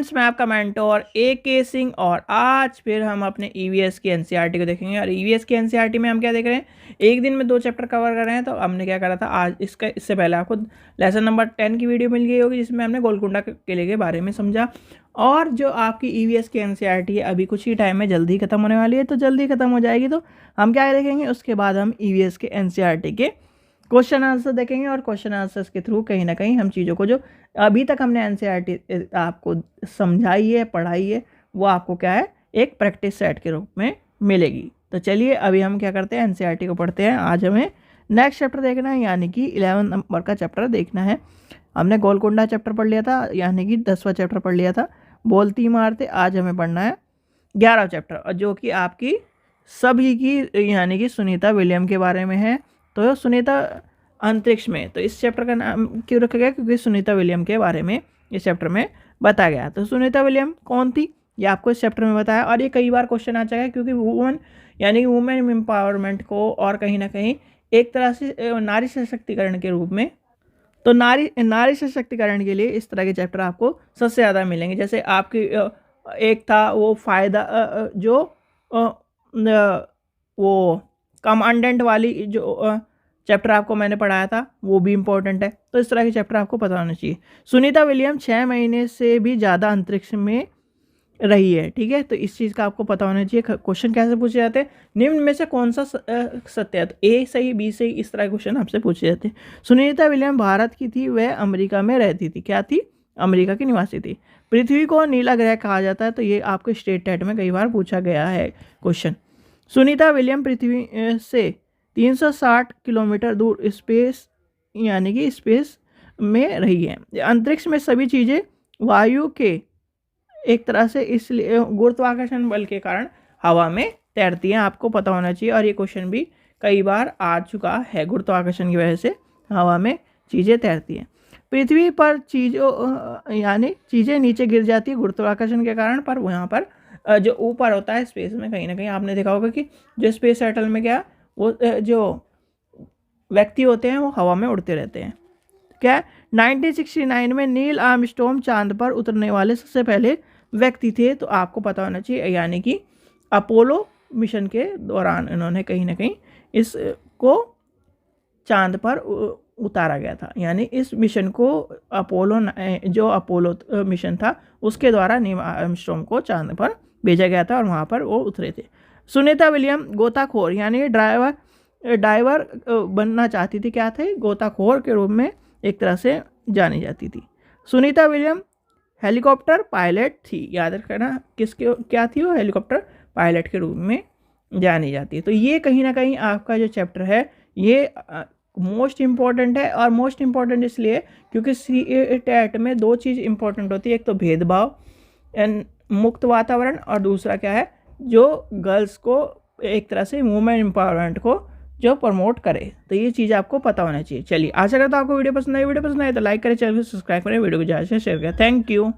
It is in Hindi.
स्टूडेंट्स, मैं आपका मेंटोर AK सिंह और आज फिर हम अपने EVS की NCERT को देखेंगे। और EVS की NCERT में हम क्या देख रहे हैं, एक दिन में 2 चैप्टर कवर कर रहे हैं। तो हमने क्या करा था आज, इससे पहले आपको लेसन नंबर 10 की वीडियो मिल गई होगी जिसमें हमने गोलकुंडा किले के बारे में समझा। और जो आपकी EVS की NCERT है अभी कुछ ही टाइम में जल्दी ख़त्म होने वाली है, तो जल्दी ख़त्म हो जाएगी तो हम क्या देखेंगे, उसके बाद हम EVS के NCERT के क्वेश्चन आंसर देखेंगे। और क्वेश्चन आंसर्स के थ्रू कहीं ना कहीं हम चीज़ों को, जो अभी तक हमने NCERT आपको समझाई है, पढ़ाई है, वो आपको क्या है, एक प्रैक्टिस सेट के रूप में मिलेगी। तो चलिए अभी हम क्या करते हैं, NCERT को पढ़ते हैं। आज हमें नेक्स्ट चैप्टर देखना है, यानी कि 11 नंबर का चैप्टर देखना है। हमने गोलकुंडा चैप्टर पढ़ लिया था, यानी कि 10वां चैप्टर पढ़ लिया था, बोलती इमारतें। आज हमें पढ़ना है 11वां चैप्टर, जो कि आपकी सभी की, यानी कि सुनीता विलियम के बारे में है। तो सुनीता अंतरिक्ष में, तो इस चैप्टर का नाम क्यों रखा गया, क्योंकि सुनीता विलियम के बारे में इस चैप्टर में बताया गया। तो सुनीता विलियम कौन थी, ये आपको इस चैप्टर में बताया। और ये कई बार क्वेश्चन आ जाएगा, क्योंकि वुमन, यानी कि वुमेन एम्पावरमेंट को और कहीं ना कहीं एक तरह से नारी सशक्तिकरण के रूप में, तो नारी सशक्तिकरण के लिए इस तरह के चैप्टर आपको सबसे ज़्यादा मिलेंगे। जैसे आपकी एक था वो फायदा, जो वो कमांडेंट वाली जो चैप्टर आपको मैंने पढ़ाया था, वो भी इम्पोर्टेंट है। तो इस तरह के चैप्टर आपको पता होना चाहिए। सुनीता विलियम 6 महीने से भी ज़्यादा अंतरिक्ष में रही है, ठीक है। तो इस चीज़ का आपको पता होना चाहिए। क्वेश्चन कैसे पूछे जाते हैं, निम्न में से कौन सा सत्य है, तो A सही, B सही, इस तरह के क्वेश्चन आपसे पूछे जाते हैं। सुनीता विलियम भारत की थी, वह अमेरिका में रहती थी। क्या थी, अमेरिका की निवासी थी। पृथ्वी को नीला ग्रह कहा जाता है, तो ये आपको स्टेट टेट में कई बार पूछा गया है क्वेश्चन। सुनीता विलियम पृथ्वी से 360 किलोमीटर दूर स्पेस, यानी कि स्पेस में रही है। अंतरिक्ष में सभी चीज़ें वायु के एक तरह से, इसलिए गुरुत्वाकर्षण बल के कारण हवा में तैरती हैं, आपको पता होना चाहिए। और ये क्वेश्चन भी कई बार आ चुका है, गुरुत्वाकर्षण की वजह से हवा में चीज़ें तैरती हैं। पृथ्वी पर चीज़ों, यानी चीज़ें नीचे गिर जाती है गुरुत्वाकर्षण के कारण, पर वहाँ पर जो ऊपर होता है स्पेस में, कहीं ना कहीं आपने देखा होगा कि जो स्पेस शटल में क्या, वो जो व्यक्ति होते हैं वो हवा में उड़ते रहते हैं। क्या 1969 में नील आर्मस्ट्रॉन्ग चांद पर उतरने वाले सबसे पहले व्यक्ति थे, तो आपको पता होना चाहिए, यानी कि अपोलो मिशन के दौरान इन्होंने कहीं ना कहीं इसको चांद पर उतारा गया था। यानी इस मिशन को जो अपोलो मिशन था उसके द्वारा नील आर्मस्ट्रॉन्ग को चांद पर भेजा गया था और वहाँ पर वो उतरे थे। सुनीता विलियम गोताखोर, यानी डाइवर बनना चाहती थी। क्या थे, गोताखोर के रूप में एक तरह से जानी जाती थी। सुनीता विलियम हेलीकॉप्टर पायलट थी, याद रखना किसके क्या थी, वो हेलीकॉप्टर पायलट के रूप में जानी जाती है। तो ये कहीं ना कहीं आपका जो चैप्टर है ये मोस्ट इम्पॉर्टेंट है। और मोस्ट इम्पॉर्टेंट इसलिए क्योंकि CTET में 2 चीज़ इम्पॉर्टेंट होती है, एक तो भेदभाव मुक्त वातावरण, और दूसरा क्या है, जो गर्ल्स को एक तरह से वुमेन एम्पावरमेंट को जो प्रमोट करे। तो ये चीज़ आपको पता होना चाहिए। चलिए, आशा करता हूँ आपको वीडियो पसंद आई तो लाइक करें, चैनल को सब्सक्राइब करें, वीडियो को ज़्यादा से शेयर करें। Thank you.